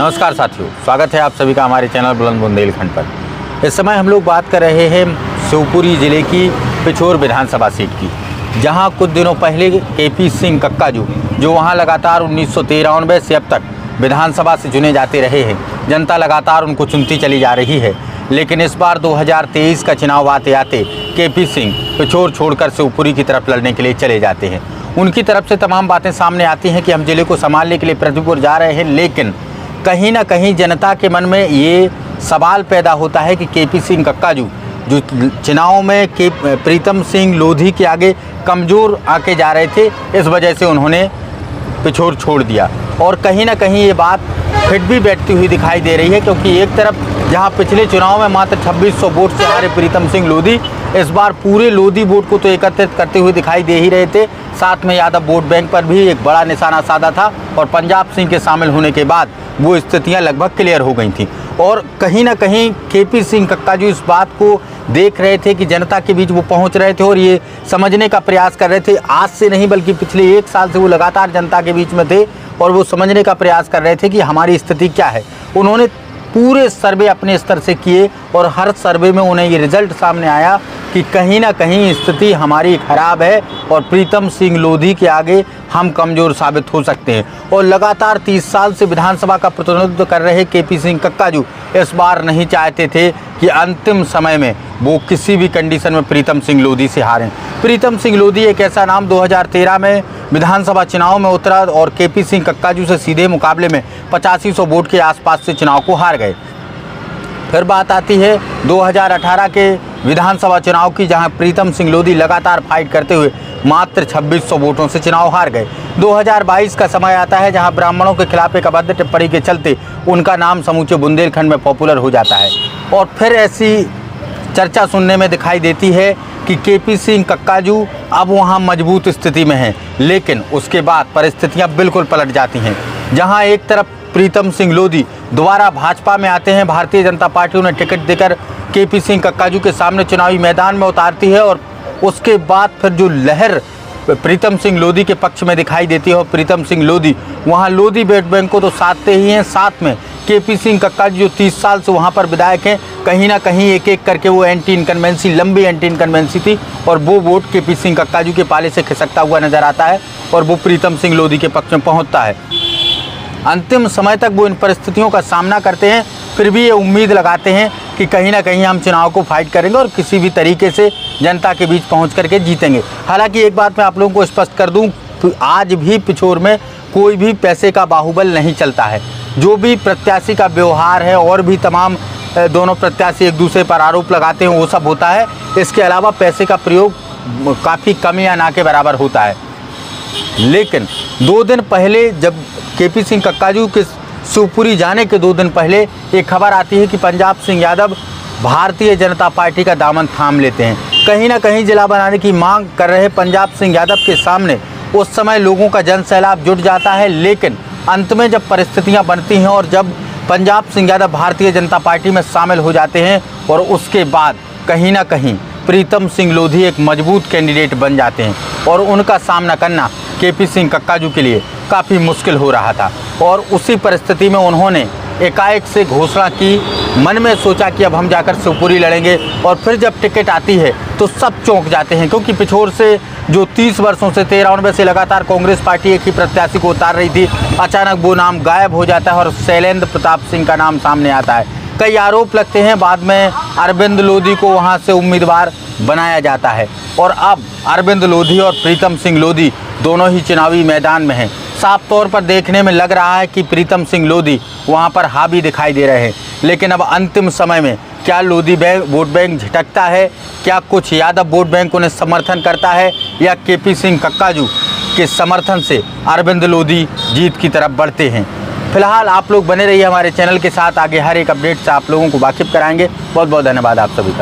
नमस्कार साथियों, स्वागत है आप सभी का हमारे चैनल बुलंद बुंदेलखंड पर। इस समय हम लोग बात कर रहे हैं शिवपुरी ज़िले की पिछोर विधानसभा सीट की, जहां कुछ दिनों पहले केपी सिंह कक्काजू जो वहां लगातार 1993 से अब तक विधानसभा से चुने जाते रहे हैं, जनता लगातार उनको चुनती चली जा रही है। लेकिन इस बार 2023 का चुनाव आते आते केपी सिंह पिछोर छोड़कर शिवपुरी की तरफ लड़ने के लिए चले जाते हैं। उनकी तरफ से तमाम बातें सामने आती हैं कि हम जिले को संभालने के लिए पृथ्वीपुर जा रहे हैं, लेकिन कहीं ना कहीं जनता के मन में ये सवाल पैदा होता है कि केपी सिंह कक्काजू जो चुनाव में प्रीतम सिंह लोधी के आगे कमज़ोर आके जा रहे थे, इस वजह से उन्होंने पिछोर छोड़ दिया। और कहीं ना कहीं ये बात फिट भी बैठती हुई दिखाई दे रही है, क्योंकि एक तरफ जहां पिछले चुनाव में मात्र 2600 वोट से हारे प्रीतम सिंह लोधी, इस बार पूरे लोधी वोट को तो एकत्रित करते हुए दिखाई दे ही रहे थे, साथ में यादव वोट बैंक पर भी एक बड़ा निशाना साधा था। और पंजाब सिंह के शामिल होने के बाद वो स्थितियां लगभग क्लियर हो गई थी। और कहीं ना कहीं केपी सिंह कक्काजू इस बात को देख रहे थे कि जनता के बीच वो पहुंच रहे थे और ये समझने का प्रयास कर रहे थे। आज से नहीं बल्कि पिछले 1 साल से वो लगातार जनता के बीच में थे और वो समझने का प्रयास कर रहे थे कि हमारी स्थिति क्या है। उन्होंने पूरे सर्वे अपने स्तर से किए और हर सर्वे में उन्हें ये रिजल्ट सामने आया कि कहीं ना कहीं स्थिति हमारी खराब है और प्रीतम सिंह लोधी के आगे हम कमज़ोर साबित हो सकते हैं। और लगातार 30 साल से विधानसभा का प्रतिनिधित्व कर रहे केपी सिंह कक्काजू इस बार नहीं चाहते थे कि अंतिम समय में वो किसी भी कंडीशन में प्रीतम सिंह लोधी से हारें। प्रीतम सिंह लोधी एक ऐसा नाम 2013 में विधानसभा चुनाव में उतरा और केपी सिंह कक्काजू से सीधे मुकाबले में 8500 वोट के आसपास से चुनाव को हार गए। फिर बात आती है 2018 के विधानसभा चुनाव की, जहां प्रीतम सिंह लोधी लगातार फाइट करते हुए मात्र 2600 वोटों से चुनाव हार गए। 2022 का समय आता है जहां ब्राह्मणों के खिलाफ एक अभद्र टिप्पणी के चलते उनका नाम समूचे बुंदेलखंड में पॉपुलर हो जाता है। और फिर ऐसी चर्चा सुनने में दिखाई देती है कि केपी सिंह कक्काजू अब वहां मजबूत स्थिति में हैं, लेकिन उसके बाद परिस्थितियां बिल्कुल पलट जाती हैं। जहां एक तरफ प्रीतम सिंह लोधी दोबारा भाजपा में आते हैं, भारतीय जनता पार्टी उन्हें टिकट देकर केपी सिंह कक्काजू के सामने चुनावी मैदान में उतारती है और उसके बाद फिर जो लहर प्रीतम सिंह लोधी के पक्ष में दिखाई देती है और प्रीतम सिंह लोधी वहां लोधी वोट बैंक को तो साधते ही हैं, साथ में केपी सिंह कक्काजू जो 30 साल से वहां पर विधायक हैं, कहीं ना कहीं एक एक करके वो एंटी इनकम्बेंसी, लंबी एंटी इनकम्बेंसी थी और वो वोट केपी सिंह कक्काजू के पाले से खिसकता हुआ नजर आता है और वो प्रीतम सिंह लोधी के पक्ष में पहुँचता है। अंतिम समय तक वो इन परिस्थितियों का सामना करते हैं, फिर भी ये उम्मीद लगाते हैं कि कहीं ना कहीं हम चुनाव को फाइट करेंगे और किसी भी तरीके से जनता के बीच पहुंच करके जीतेंगे। हालांकि एक बात मैं आप लोगों को स्पष्ट कर दूं, आज भी पिछोर में कोई भी पैसे का बाहुबल नहीं चलता है। जो भी प्रत्याशी का व्यवहार है और भी तमाम दोनों प्रत्याशी एक दूसरे पर आरोप लगाते हैं, वो सब होता है। इसके अलावा पैसे का प्रयोग काफ़ी कम या ना के बराबर होता है। लेकिन 2 दिन पहले जब केपी सिंह कक्काजू के शिवपुरी जाने के 2 दिन पहले एक खबर आती है कि पंजाब सिंह यादव भारतीय जनता पार्टी का दामन थाम लेते हैं। कहीं ना कहीं जिला बनाने की मांग कर रहे पंजाब सिंह यादव के सामने उस समय लोगों का जन सैलाब जुट जाता है। लेकिन अंत में जब परिस्थितियां बनती हैं और जब पंजाब सिंह यादव भारतीय जनता पार्टी में शामिल हो जाते हैं और उसके बाद कहीं ना कहीं प्रीतम सिंह लोधी एक मजबूत कैंडिडेट बन जाते हैं और उनका सामना करना केपी सिंह कक्काजू के लिए काफ़ी मुश्किल हो रहा था। और उसी परिस्थिति में उन्होंने एकाएक से घोषणा की, मन में सोचा कि अब हम जाकर शिवपुरी लड़ेंगे। और फिर जब टिकट आती है तो सब चौंक जाते हैं, क्योंकि पिछोर से जो 30 वर्षों से 93 से लगातार कांग्रेस पार्टी एक ही प्रत्याशी को उतार रही थी, अचानक वो नाम गायब हो जाता है और शैलेंद्र प्रताप सिंह का नाम सामने आता है। कई आरोप लगते हैं, बाद में अरविंद लोधी को वहाँ से उम्मीदवार बनाया जाता है और अब अरविंद लोधी और प्रीतम सिंह लोधी दोनों ही चुनावी मैदान में हैं। साफ तौर पर देखने में लग रहा है कि प्रीतम सिंह लोधी वहां पर हावी दिखाई दे रहे हैं। लेकिन अब अंतिम समय में क्या लोधी वोट बैंक झटकता है, क्या कुछ यादव वोट बैंक उन्हें समर्थन करता है, या केपी सिंह कक्काजू के समर्थन से अरविंद लोधी जीत की तरफ बढ़ते हैं। फिलहाल आप लोग बने रहिए हमारे चैनल के साथ, आगे हर एक अपडेट से आप लोगों को वाकिफ कराएंगे। बहुत बहुत धन्यवाद आप सभी का।